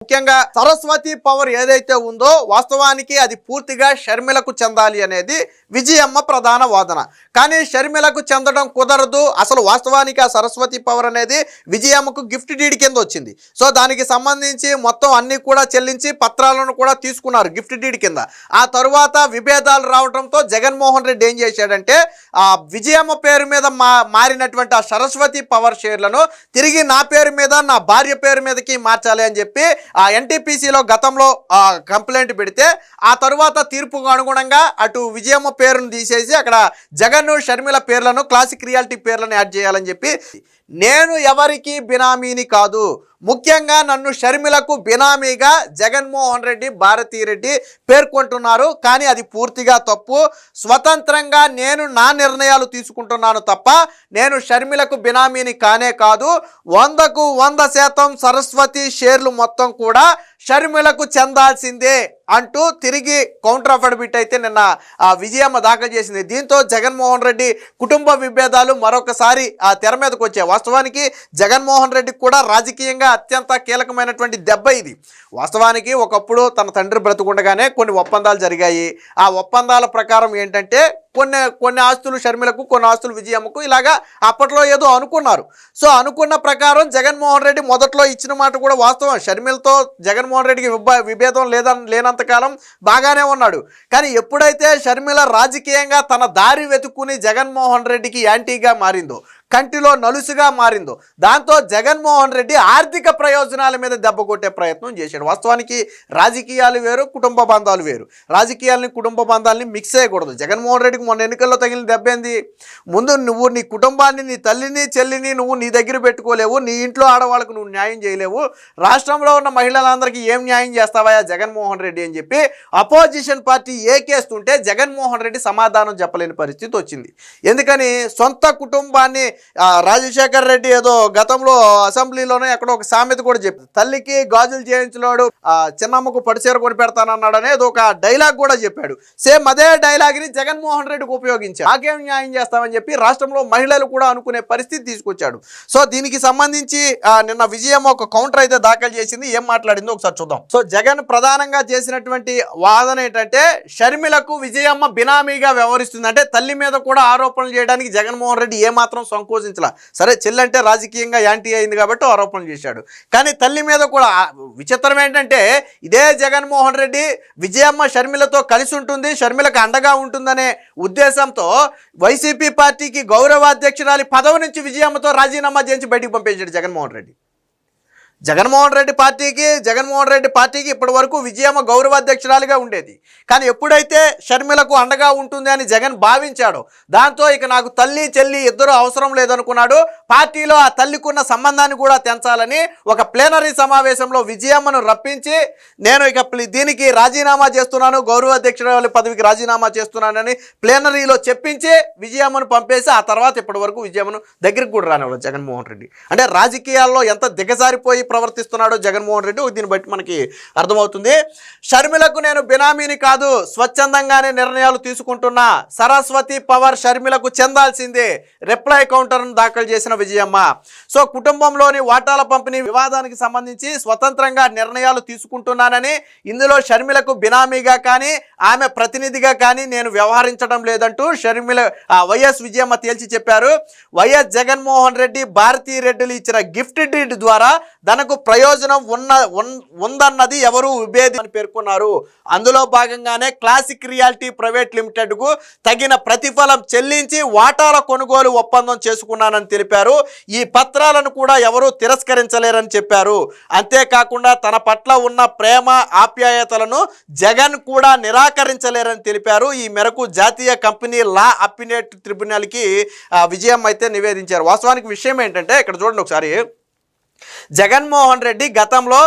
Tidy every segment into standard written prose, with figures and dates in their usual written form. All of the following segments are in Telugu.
ముఖ్యంగా సరస్వతి పవర్ ఏదైతే ఉందో వాస్తవానికి అది పూర్తిగా షర్మిలకు చెందాలి అనేది విజయమ్మ ప్రధాన వాదన. కానీ షర్మిలకు చెందడం కుదరదు. అసలు వాస్తవానికి ఆ సరస్వతి పవర్ అనేది విజయమ్మకు గిఫ్ట్ డీడ్ కింద వచ్చింది. సో దానికి సంబంధించి మొత్తం అన్ని కూడా చెల్లించి పత్రాలను కూడా తీసుకున్నారు గిఫ్ట్ డీడ్ కింద. ఆ తరువాత విభేదాలు రావడంతో జగన్మోహన్ రెడ్డి ఏం చేశాడంటే ఆ విజయమ్మ పేరు మీద మారినటువంటి ఆ సరస్వతి పవర్ షేర్లను తిరిగి నా పేరు మీద నా భార్య పేరు మీదకి మార్చాలి అని చెప్పి ఆ ఎన్టీపీసీలో గతంలో కంప్లైంట్ పెడితే ఆ తరువాత తీర్పుకు అనుగుణంగా అటు విజయమ్మ పేరును తీసేసి అక్కడ జగన్ షర్మిల పేర్లను క్లాసిక్ రియాలిటీ పేర్లను యాడ్ చేయాలని చెప్పి నేను ఎవరికి బినామీని కాదు, ముఖ్యంగా నన్ను షర్మిలకు బినామీగా జగన్మోహన్ రెడ్డి భారతీరెడ్డి పేర్కొంటున్నారు. కానీ అది పూర్తిగా తప్పు. స్వతంత్రంగా నేను నా నిర్ణయాలు తీసుకుంటున్నాను తప్ప నేను షర్మిలకు బినామీని కానే కాదు. 100కు 100% సరస్వతి షేర్లు మొత్తం కూడా షర్మిలకు చెందాల్సిందే అంటూ తిరిగి కౌంటర్ అఫిడవిట్ అయితే నిన్న విజయమ్మ దాఖలు చేసింది. దీంతో జగన్మోహన్ రెడ్డి కుటుంబ విభేదాలు మరొకసారి తెర మీదకు వచ్చాయి. వాస్తవానికి జగన్మోహన్ రెడ్డికి కూడా రాజకీయంగా అత్యంత కీలకమైనటువంటి దెబ్బ ఇది. వాస్తవానికి ఒకప్పుడు తన తండ్రి బ్రతుకుండగానే కొన్ని ఒప్పందాలు జరిగాయి. ఆ ఒప్పందాల ప్రకారం ఏంటంటే కొన్ని ఆస్తులు షర్మిలకు, కొన్ని ఆస్తులు విజయమ్మకు, ఇలాగా అప్పట్లో ఏదో అనుకున్నారు. సో అనుకున్న ప్రకారం జగన్మోహన్ రెడ్డి మొదట్లో ఇచ్చిన మాట కూడా వాస్తవం. షర్మిలతో జగన్మోహన్ రెడ్డికి విభేదం లేనంతకాలం బాగానే ఉన్నాడు. కానీ ఎప్పుడైతే షర్మిల రాజకీయంగా తన దారి వెతుక్కుని జగన్మోహన్ రెడ్డికి యాంటీగా మారిందో, కంటిలో నలుసుగా మారిందో, దాంతో జగన్మోహన్ రెడ్డి ఆర్థిక ప్రయోజనాల మీద దెబ్బ కొట్టే ప్రయత్నం చేశాడు. వాస్తవానికి రాజకీయాలు వేరు, కుటుంబ బంధాలు వేరు. రాజకీయాలని కుటుంబ బంధాలని మిక్స్ చేయకూడదు. జగన్మోహన్ రెడ్డికి మొన్న ఎన్నికల్లో తగిలిన దెబ్బ ఏంది? ముందు నువ్వు నీ కుటుంబాన్ని, నీ తల్లిని చెల్లిని నువ్వు నీ దగ్గర పెట్టుకోలేవు, నీ ఇంట్లో ఆడవాళ్ళకు నువ్వు న్యాయం చేయలేవు, రాష్ట్రంలో ఉన్న మహిళలందరికీ ఏం న్యాయం చేస్తావా జగన్మోహన్ రెడ్డి అని చెప్పి అపోజిషన్ పార్టీ ఏకేస్తుంటే జగన్మోహన్ రెడ్డి సమాధానం చెప్పలేని పరిస్థితి వచ్చింది. ఎందుకని సొంత కుటుంబాన్ని రాజశేఖర్ రెడ్డి ఏదో గతంలో అసెంబ్లీలోనే ఎక్కడో ఒక సామెత కూడా చెప్పారు. తల్లికి గాజులు చేయించినాడు చిన్నమ్మకు పడిచీర కొని పెడతానన్నాడు అనేది ఒక డైలాగ్ కూడా చెప్పాడు. సేమ్ అదే డైలాగ్ని జగన్మోహన్ రెడ్డికి ఉపయోగించాడు. నాకేం న్యాయం చేస్తామని చెప్పి రాష్ట్రంలో మహిళలు కూడా అనుకునే పరిస్థితి తీసుకొచ్చాడు. సో దీనికి సంబంధించి నిన్న విజయమ్మ ఒక కౌంటర్ అయితే దాఖలు చేసింది. ఏం మాట్లాడిందో ఒకసారి చూద్దాం. సో జగన్ ప్రధానంగా చేసినటువంటి వాదన ఏంటంటే షర్మిలకు విజయమ్మ బినామీగా వ్యవహరిస్తుంది. అంటే తల్లి మీద కూడా ఆరోపణలు చేయడానికి జగన్మోహన్ రెడ్డి ఏమాత్రం సంకోచించలా. సరే చెల్లంటే రాజకీయంగా యాంటీ అయింది కాబట్టి ఆరోపణలు చేశాడు. కానీ తల్లి మీద కూడా విచిత్రం ఏంటంటే ఇదే జగన్మోహన్ రెడ్డి విజయమ్మ షర్మిలతో కలిసి ఉంటుంది, షర్మిలకు అండగా ఉంటుందనే ఉద్దేశంతో వైసీపీ పార్టీకి గౌరవాధ్యక్షురాలి పదవి నుంచి విజయమ్మతో రాజీనామా చేయించి బయటికి పంపించాడు జగన్మోహన్ రెడ్డి. జగన్మోహన్ రెడ్డి పార్టీకి ఇప్పటి వరకు విజయమ్మ గౌరవాధ్యక్షురాలిగా ఉండేది. కానీ ఎప్పుడైతే షర్మిలకు అండగా ఉంటుంది అని జగన్ భావించాడో, దాంతో ఇక నాకు తల్లి చెల్లి ఇద్దరు అవసరం లేదనుకున్నాడు. పార్టీలో ఆ తల్లికున్న సంబంధాన్ని కూడా తెంచాలని ఒక ప్లేనరీ సమావేశంలో విజయమ్మను రప్పించి నేను ఇక దీనికి రాజీనామా చేస్తున్నాను, గౌరవాధ్యక్షురాలి పదవికి రాజీనామా చేస్తున్నానని ప్లేనరీలో చెప్పించి విజయమ్మను పంపేసి ఆ తర్వాత ఇప్పటి వరకు విజయమ్మను దగ్గరికి కూడా రానివ్వడు జగన్మోహన్ రెడ్డి. అంటే రాజకీయాల్లో ఎంత దిగజారిపోయి ప్రవర్తిస్తున్నాడో జగన్మోహన్ రెడ్డి దీన్ని బట్టి మనకి అర్థమవుతుంది. షర్మిలకు నేను బినామీని కాదు, స్వచ్ఛందంగానే నిర్ణయాలు తీసుకుంటున్నా, సరస్వతి పవర్ షర్మిలకు చెందాల్సిందే రిప్లై కౌంటర్ను దాఖలు చేసిన విజయమ్మ. సో కుటుంబంలోని వాటాల పంపిణీ వివాదానికి సంబంధించి స్వతంత్రంగా నిర్ణయాలు తీసుకుంటున్నానని, ఇందులో షర్మిలకు బినామీగా కానీ ఆమె ప్రతినిధిగా కానీ నేను వ్యవహరించడం లేదంటూ వైఎస్ విజయమ్మ తేల్చి చెప్పారు. వైఎస్ జగన్మోహన్ రెడ్డి భారతీరెడ్డిలు ఇచ్చిన గిఫ్ట్ డీడ్ ద్వారా తనకు ప్రయోజనం ఉందన్నది ఎవరు విభేదని పేర్కొన్నారు. అందులో భాగంగానే క్లాసిక్ రియాలిటీ ప్రైవేట్ లిమిటెడ్కు తగిన ప్రతిఫలం చెల్లించి వాటాల కొనుగోలు ఒప్పందం చేసుకున్నానని తెలిపారు. ఈ పత్రాలను కూడా ఎవరూ తిరస్కరించలేరని చెప్పారు. అంతేకాకుండా తన పట్ల ఉన్న ప్రేమ ఆప్యాయతలను జగన్ కూడా నిరాకరించలేరని తెలిపారు. ఈ మేరకు జాతీయ కంపెనీ లా అప్పీలేట్ ట్రిబ్యునల్కి విజయం అయితే నివేదించారు. వాస్తవానికి విషయం ఏంటంటే ఇక్కడ చూడండి ఒకసారి. జగన్మోహన్ రెడ్డి గతంలో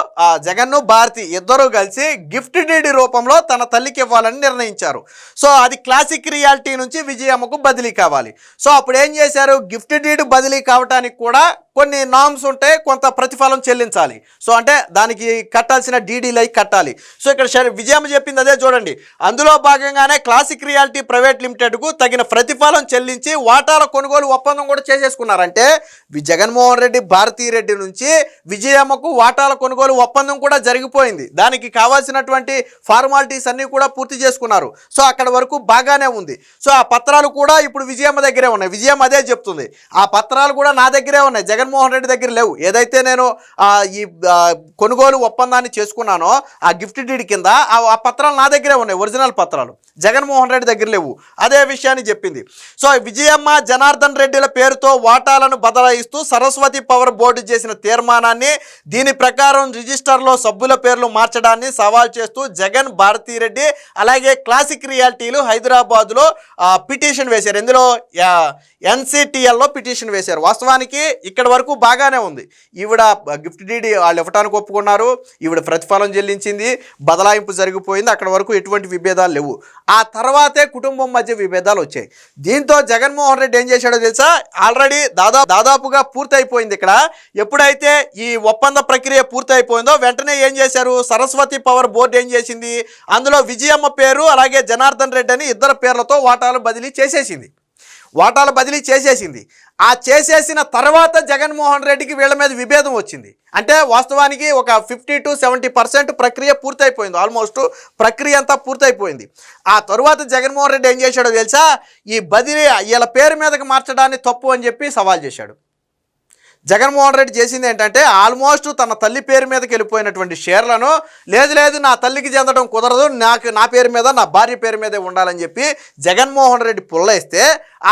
జగన్ను భారతి ఇద్దరూ కలిసి గిఫ్ట్ డీడ్ రూపంలో తన తల్లికి ఇవ్వాలని నిర్ణయించారు. సో అది క్లాసిక్ రియాలిటీ నుంచి విజయమ్మకు బదిలీ కావాలి. సో అప్పుడు ఏం చేశారు, గిఫ్ట్ డీడ్ బదిలీ కావడానికి కూడా కొన్ని నామ్స్ ఉంటాయి, కొంత ప్రతిఫలం చెల్లించాలి. సో అంటే దానికి కట్టాల్సిన డీడీలు కట్టాలి. సో ఇక్కడ విజయమ్మ చెప్పింది అదే చూడండి. అందులో భాగంగానే క్లాసిక్ రియాలిటీ ప్రైవేట్ లిమిటెడ్కు తగిన ప్రతిఫలం చెల్లించి వాటాల కొనుగోలు ఒప్పందం కూడా చేసేసుకున్నారంటే జగన్మోహన్ రెడ్డి భారతీరెడ్డి నుంచి విజయమ్మకు వాటాల కొనుగోలు ఒప్పందం కూడా జరిగిపోయింది. దానికి కావాల్సినటువంటి ఫార్మాలిటీస్ అన్నీ కూడా పూర్తి చేసుకున్నారు. సో అక్కడ వరకు బాగానే ఉంది. సో ఆ పత్రాలు కూడా ఇప్పుడు విజయమ్మ దగ్గరే ఉన్నాయి. విజయమ్మ అదే చెప్తుంది, ఆ పత్రాలు కూడా నా దగ్గరే ఉన్నాయి, జగన్మోహన్ రెడ్డి దగ్గర లేవు. ఏదైతే నేను ఈ కొనుగోలు ఒప్పందాన్ని చేసుకున్నానో ఆ గిఫ్ట్ డీడ్ కింద ఆ పత్రాలు నా దగ్గరే ఉన్నాయి, ఒరిజినల్ పత్రాలు, జగన్మోహన్ రెడ్డి దగ్గర లేవు. అదే విషయాన్ని చెప్పింది. సో విజయమ్మ జనార్దన్ రెడ్డిల పేరుతో వాటాలను బదలాయిస్తూ సరస్వతి పవర్ బోర్డు చేసిన తీర్మానాన్ని, దీని ప్రకారం రిజిస్టర్లో సభ్యుల పేర్లు మార్చడాన్ని సవాల్ చేస్తూ జగన్, భారతీరెడ్డి అలాగే క్లాసిక్ రియాలిటీలు హైదరాబాద్లో పిటిషన్ వేశారు. ఇందులో NCTLలో పిటిషన్ వేశారు. వాస్తవానికి ఇక్కడ వరకు బాగానే ఉంది. ఈవిడ గిఫ్ట్ డీడ్ వాళ్ళు ఇవ్వటానికి ఒప్పుకున్నారు, ఈవిడ ప్రతిఫలం చెల్లించింది, బదలాయింపు జరిగిపోయింది, అక్కడ వరకు ఎటువంటి విభేదాలు లేవు. ఆ తర్వాతే కుటుంబం మధ్య విభేదాలు వచ్చాయి. దీంతో జగన్మోహన్ రెడ్డి ఏం చేశాడో తెలుసా, ఆల్రెడీ దాదాపుగా పూర్తయిపోయింది. ఇక్కడ ఎప్పుడైతే ఈ ఒప్పంద ప్రక్రియ పూర్తయిపోయిందో వెంటనే ఏం చేశారు, సరస్వతి పవర్ బోర్డు ఏం చేసింది, అందులో విజయమ్మ పేరు అలాగే జనార్దన్ రెడ్డి అని ఇద్దరు పేర్లతో వాటాలు బదిలీ చేసేసింది. ఆ చేసేసిన తర్వాత జగన్మోహన్ రెడ్డికి వీళ్ళ మీద విభేదం వచ్చింది. అంటే వాస్తవానికి ఒక 50 to 70% ప్రక్రియ పూర్తయిపోయింది. ఆల్మోస్ట్ ప్రక్రియ అంతా పూర్తయిపోయింది. ఆ తరువాత జగన్మోహన్ రెడ్డి ఏం చేశాడో తెలుసా, ఈ బదిలీ వీళ్ళ పేరు మీదకి మార్చడాన్ని తప్పు అని చెప్పి సవాల్ చేశాడు. జగన్మోహన్ రెడ్డి చేసింది ఏంటంటే ఆల్మోస్ట్ తన తల్లి పేరు మీదకి వెళ్ళిపోయినటువంటి షేర్లను లేదు నా తల్లికి చెందడం కుదరదు, నా పేరు మీద నా భార్య పేరు మీదే ఉండాలని చెప్పి జగన్మోహన్ రెడ్డి పుల్లేస్తే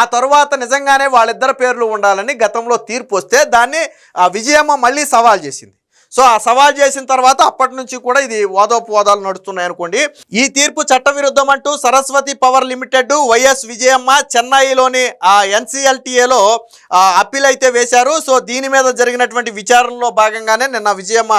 ఆ తర్వాత నిజంగానే వాళ్ళిద్దరి పేర్లు ఉండాలని గతంలో తీర్పు వస్తే దాన్ని విజయమ్మ మళ్ళీ సవాల్ చేసింది. సో ఆ సవాల్ చేసిన తర్వాత అప్పటి నుంచి కూడా ఇది వాదోపవాదాలు నడుస్తున్నాయి అనుకోండి. ఈ తీర్పు చట్టవిరుద్ధం అంటూ Saraswati power limited YS Vijayamma చెన్నైలోని NCLTAలో అప్పీల్ అయితే వేశారు. సో దీని మీద జరిగినటువంటి విచారణలో భాగంగానే నిన్న విజయమ్మ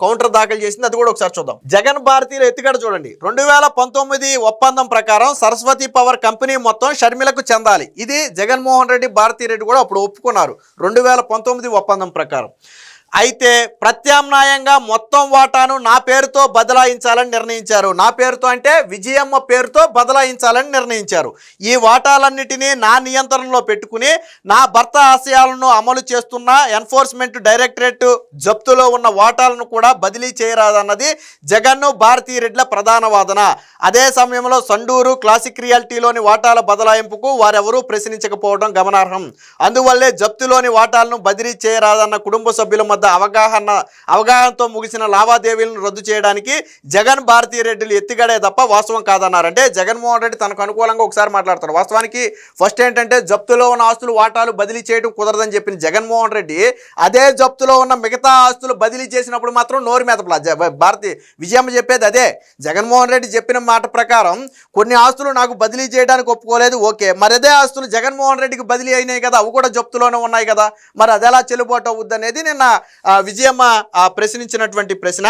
కౌంటర్ దాఖలు చేసింది. అది కూడా ఒకసారి చూద్దాం. జగన్ భారతీయుల ఎత్తుగడ చూడండి. 2019 ఒప్పందం ప్రకారం సరస్వతి పవర్ కంపెనీ మొత్తం షర్మిలకు చెందాలి. ఇది జగన్మోహన్ రెడ్డి, భారతీరెడ్డి కూడా అప్పుడు ఒప్పుకున్నారు 2019 ఒప్పందం ప్రకారం. అయితే ప్రత్యామ్నాయంగా మొత్తం వాటాను నా పేరుతో బదలాయించాలని నిర్ణయించారు. నా పేరుతో అంటే విజయమ్మ పేరుతో బదలాయించాలని నిర్ణయించారు. ఈ వాటాలన్నిటినీ నా నియంత్రణలో పెట్టుకుని నా భర్త ఆశయాలను అమలు చేస్తున్న ఎన్ఫోర్స్మెంట్ డైరెక్టరేట్ జప్తులో ఉన్న వాటాలను కూడా బదిలీ చేయరాదన్నది జగన్ను, భారతీరెడ్డిల ప్రధాన వాదన. అదే సమయంలో సండూరు క్లాసిక్ రియాలిటీలోని వాటాల బదలాయింపుకు వారెవరూ ప్రశ్నించకపోవడం గమనార్హం. అందువల్లే జప్తులోని వాటాలను బదిలీ చేయరాదన్న కుటుంబ సభ్యుల మధ్య అవగాహనతో ముగిసిన లావాదేవీలను రద్దు చేయడానికి జగన్, భారతీరెడ్డిలు ఎత్తిగడే తప్ప వాస్తవం కాదన్నారు. అంటే జగన్మోహన్ రెడ్డి తనకు అనుకూలంగా ఒకసారి మాట్లాడతారు. వాస్తవానికి ఫస్ట్ ఏంటంటే జప్తులో ఉన్న ఆస్తులు వాటాలు బదిలీ చేయడం కుదరదని చెప్పిన జగన్మోహన్ రెడ్డి అదే జప్తులో ఉన్న మిగతా ఆస్తులు బదిలీ చేసినప్పుడు మాత్రం నోరు మెదపలా. విజయమ్మ చెప్పేది అదే. జగన్మోహన్ రెడ్డి చెప్పిన మాట ప్రకారం కొన్ని ఆస్తులు నాకు బదిలీ చేయడానికి ఒప్పుకోలేదు, ఓకే, మరి అదే ఆస్తులు జగన్మోహన్ రెడ్డికి బదిలీ అయినాయి కదా, అవి కూడా జప్తులోనే ఉన్నాయి కదా, మరి అది ఎలా చెల్లుబాటు అవుద్ది అనేది నిన్న విజయమ్మ ప్రశ్నించినటువంటి ప్రశ్న.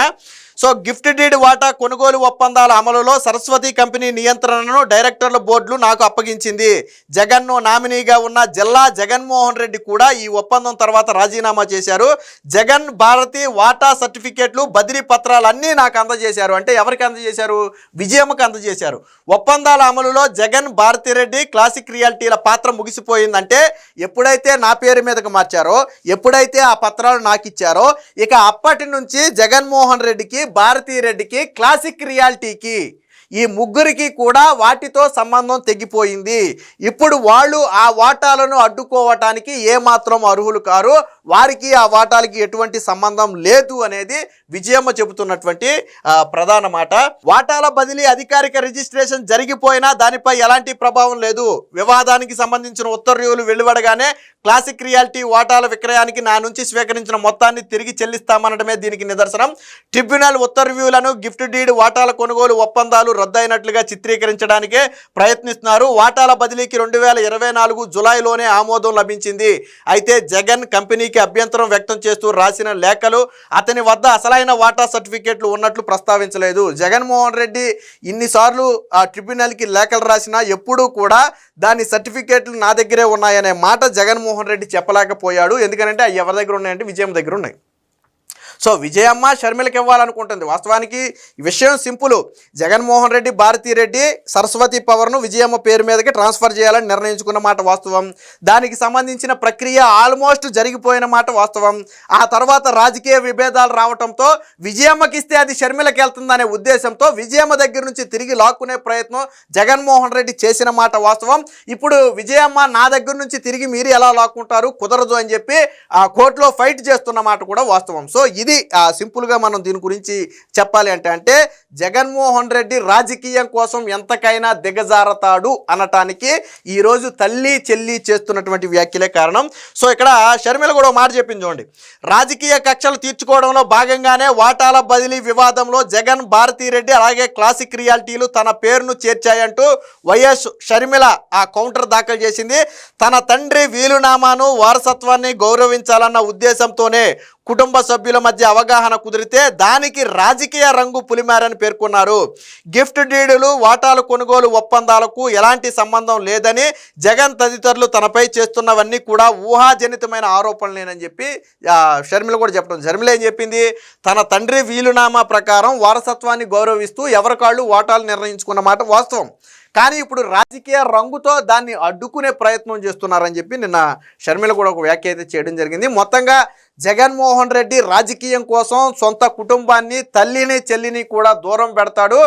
సో గిఫ్ట్ డీడ్ వాటా కొనుగోలు ఒప్పందాల అమలులో సరస్వతి కంపెనీ నియంత్రణను డైరెక్టర్ల బోర్డులు నాకు అప్పగించింది. జగన్ను నామినీగా ఉన్న జిల్లా జగన్మోహన్ రెడ్డి కూడా ఈ ఒప్పందం తర్వాత రాజీనామా చేశారు. జగన్, భారతి వాటా సర్టిఫికేట్లు, బదిలీ పత్రాలు అన్నీ నాకు అందజేశారు. అంటే ఎవరికి అందజేశారు? విజయమ్మకు అందజేశారు. ఒప్పందాల అమలులో జగన్, భారతిరెడ్డి, క్లాసిక్ రియాలిటీల పాత్ర ముగిసిపోయిందంటే ఎప్పుడైతే నా పేరు మీదకు మార్చారో, ఎప్పుడైతే ఆ పత్రాలు నాకు ఇచ్చారో, ఇక అప్పటి నుంచి జగన్మోహన్ రెడ్డికి, భారతీరెడ్డికి, క్లాసిక్ రియాలిటీకి, ఈ ముగ్గురికి కూడా వాటితో సంబంధం తెగిపోయింది. ఇప్పుడు వాళ్ళు ఆ వాటాలను అడ్డుకోవటానికి ఏమాత్రం అర్హులు కారు, వారికి ఆ వాటాలకి ఎటువంటి సంబంధం లేదు అనేది విజయమ్మ చెబుతున్నటువంటి ప్రధాన మాట. వాటాల బదిలీ అధికారిక రిజిస్ట్రేషన్ జరిగిపోయినా దానిపై ఎలాంటి ప్రభావం లేదు. వివాదానికి సంబంధించిన ఉత్తర్వులు వెలువడగానే క్లాసిక్ రియాలిటీ వాటాల విక్రయానికి నా నుంచి స్వీకరించిన మొత్తాన్ని తిరిగి చెల్లిస్తామనడమే దీనికి నిదర్శనం. ట్రిబ్యునల్ ఉత్తర్వులను గిఫ్ట్ డీడ్ వాటాల కొనుగోలు ఒప్పందాలు రద్దయినట్లుగా చిత్రీకరించడానికే ప్రయత్నిస్తున్నారు. వాటాల బదిలీకి 2024 జులైలోనే ఆమోదం లభించింది. అయితే జగన్ కంపెనీకి దీనికి అభ్యంతరం వ్యక్తం చేస్తూ రాసిన లేఖలు అతని వద్ద అసలైన వాటా సర్టిఫికేట్లు ఉన్నట్లు ప్రస్తావించలేదు. జగన్మోహన్ రెడ్డి ఇన్నిసార్లు ఆ ట్రిబ్యునల్కి లేఖలు రాసినా ఎప్పుడూ కూడా దాని సర్టిఫికేట్లు నా దగ్గరే ఉన్నాయనే మాట జగన్మోహన్ రెడ్డి చెప్పలేకపోయాడు. ఎందుకంటే అవి ఎవరి దగ్గర ఉన్నాయంటే విజయమ్మ దగ్గర ఉన్నాయి. సో విజయమ్మ షర్మిలకి ఇవ్వాలనుకుంటుంది. వాస్తవానికి ఈ విషయం సింపుల్. జగన్మోహన్ రెడ్డి భారతీరెడ్డి సరస్వతి పవర్ను విజయమ్మ పేరు మీదకి ట్రాన్స్ఫర్ చేయాలని నిర్ణయించుకున్న మాట వాస్తవం. దానికి సంబంధించిన ప్రక్రియ ఆల్మోస్ట్ జరిగిపోయిన మాట వాస్తవం. ఆ తర్వాత రాజకీయ విభేదాలు రావడంతో విజయమ్మకి ఇస్తే అది షర్మిలకి వెళ్తుందనే ఉద్దేశంతో విజయమ్మ దగ్గర నుంచి తిరిగి లాక్కునే ప్రయత్నం జగన్మోహన్ రెడ్డి చేసిన మాట వాస్తవం. ఇప్పుడు విజయమ్మ నా దగ్గర నుంచి తిరిగి మీరు ఎలా లాక్కుంటారు, కుదరదు అని చెప్పి ఆ కోర్టులో ఫైట్ చేస్తున్న మాట కూడా వాస్తవం. సో ఇది సింపుల్గా మనం దీని గురించి చెప్పాలి అంటే జగన్మోహన్ రెడ్డి రాజకీయం కోసం ఎంతకైనా దిగజారతాడు అనటానికి ఈరోజు తల్లి చెల్లి చేస్తున్నటువంటి వ్యాఖ్యలే కారణం. సో ఇక్కడ షర్మిల కూడా మాట చెప్పింది చూడండి. రాజకీయ కక్షలు తీర్చుకోవడంలో భాగంగానే వాటాల బదిలీ వివాదంలో జగన్, భారతీరెడ్డి అలాగే క్లాసిక్ రియాలిటీలు తన పేరును చేర్చాయంటూ వైఎస్ షర్మిల ఆ కౌంటర్ దాఖలు చేసింది. తన తండ్రి వీలునామాను వారసత్వాన్ని గౌరవించాలన్న ఉద్దేశంతోనే కుటుంబ సభ్యుల మధ్య అవగాహన కుదిరితే దానికి రాజకీయ రంగు పులిమారని పేర్కొన్నారు. గిఫ్ట్ డీడులు, వాటాలు కొనుగోలు ఒప్పందాలకు ఎలాంటి సంబంధం లేదని, జగన్ తదితరులు తనపై చేస్తున్నవన్నీ కూడా ఊహాజనితమైన ఆరోపణలేనని చెప్పి షర్మిల కూడా చెప్పడం. షర్మిల ఏం చెప్పింది? తన తండ్రి వీలునామా ప్రకారం వారసత్వాన్ని గౌరవిస్తూ ఎవరికాళ్ళు వాటాలు నిర్ణయించుకున్న మాట వాస్తవం. కానీ ఇప్పుడు రాజకీయ రంగుతో దాన్ని అడ్డుకునే ప్రయత్నం చేస్తున్నారని చెప్పి నిన్న షర్మిల కూడా ఒక వ్యాఖ్య అయితే చేయడం జరిగింది. మొత్తంగా జగన్మోహన్ రెడ్డి రాజకీయం కోసం సొంత కుటుంబాన్ని, తల్లిని చెల్లిని కూడా దూరం పెడతాడు.